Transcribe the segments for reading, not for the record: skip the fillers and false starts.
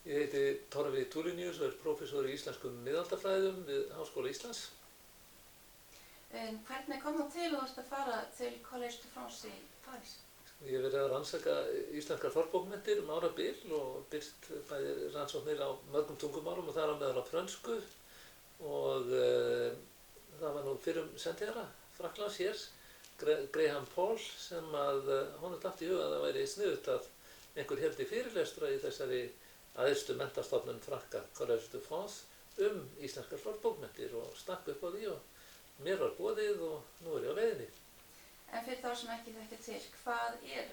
Ég heiti Torfi Tulinius og er prófessor í íslenskum miðaldafræðum við Háskóla Íslands. Hvernig kom það til að þú varst að fara til Collège de France í París? Ég hef verið að rannsaka íslenskar fornbókmenntir árabil og birt bæði rannsóknir á mörgum tungumálum og þar á meðal á frönsku og það var nú fyrrum sendiherra Frakklands hér, Graham Paul, sem að honum datt í huga að það væri sniðugt að einhver héldi fyrirlestra í þessari æðstu menntastofnun Frakka, Collège de France, íslenskar fornbókmenntir og stakk upp á því og mér var boðið og nú er ég á leiðinni. En fyrir þá sem ekki þekkja til, hvað er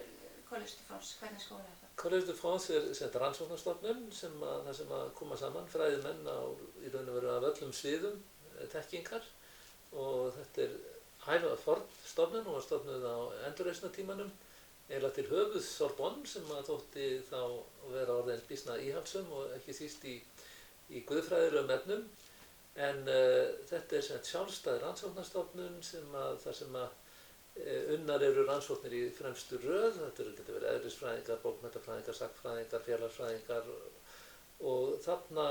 Collège de France? Hvernig skóla er það? Collège de France er rannsóknarstofnun þar sem að koma saman fræðimenn í raun og veru af öllum sviðum þekkingar og þetta er hæfilega forn stofnun og var stofnuð á endurreisnartímanum eiginlega til höfuðs Sorbonne sem að þótti þá vera orðin býsna íhaldssöm og ekki síst í guðfræðilegum efnum. En þetta er sjálfstæð rannsóknarstofnun þar sem unnar eru rannsóknir í fremstu röð. Þetta getur verið eðlisfræðingar, bókmenntafræðingar, sagnfræðingar, félagsfræðingar og þarna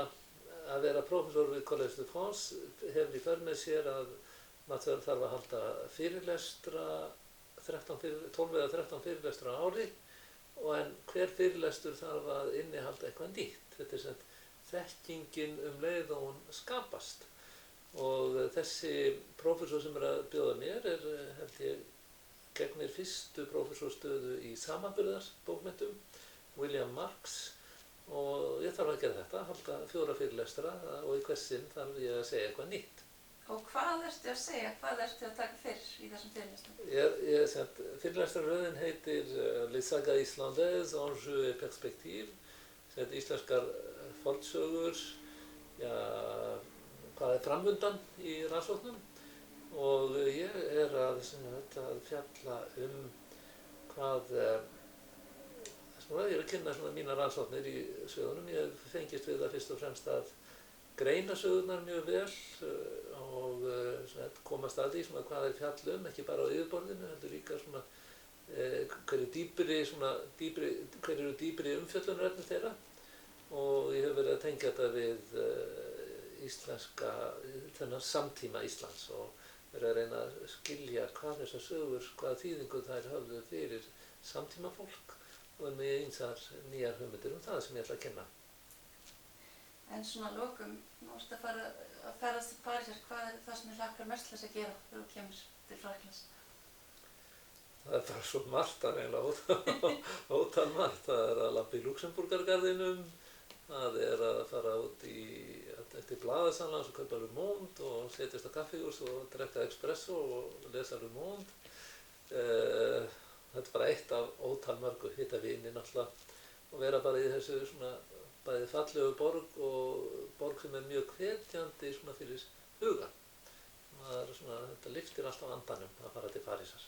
að vera prófessor við Collège de France hefur í för með sér að maður þarf að halda fyrirlestra 12 eða 13 fyrirlestra á ári en hver fyrirlestur þarf að innihalda eitthvað nýtt. Þetta er þekkingin leið og hún skapast og þessi prófessor sem er að bjóða mér held ég gegnir fyrstu prófessorstöðu í samanburðarbókmenntum, William Marks, og ég þarf að gera þetta, halda 4 fyrirlestra og í hvers sinn þarf ég að segja eitthvað nýtt. Og hvað ertu að segja? Hvað ertu að taka fyrir í þessum fyrirlestrum? Fyrirlestrarröðin heitir Les sagas islandaises, enjeux et perspectives, íslenskar fornsögur, hvað er framundan í rannsóknum og ég er að fjalla hvað, ég er að kynna mínar rannsóknir í sögunum. Ég hef fengist við það fyrst og fremst að greina sögurnar mjög vel og komast að því hvað er fjall ekki bara á yfirborðinu, heldur líka hver eru dýpri umfjöllunarefni þeirra og ég hef verið að tengja þetta við þennan samtíma Íslands og verið að reyna að skilja hvað þessar sögur, hvaða þýðingu þær höfðu fyrir samtíma fólk og með ýmsar nýjar hugmyndir það sem ég ætla að kenna. En svona að lokum, nú ertu að ferðast til Parísar, hvað er það sem þið hlakkar mest til þess að gera þegar þú kemur til Frakklands? Það er bara svo margt að eiginlega ótal margt. Það er að labba í Luxembourgargarðinum, það er að fara út eftir blaðasalans og kaupa Le Monde og setjast á kaffihús og drekka espresso og lesa Le Monde. Þetta er bara eitt af ótal mörgu, hitta vini náttúrulega og vera bara í þessu bæði fallegu borg og borg sem er mjög hvetjandi fyrir hugan. Þetta lyftir alltaf andanum að fara til Parísar.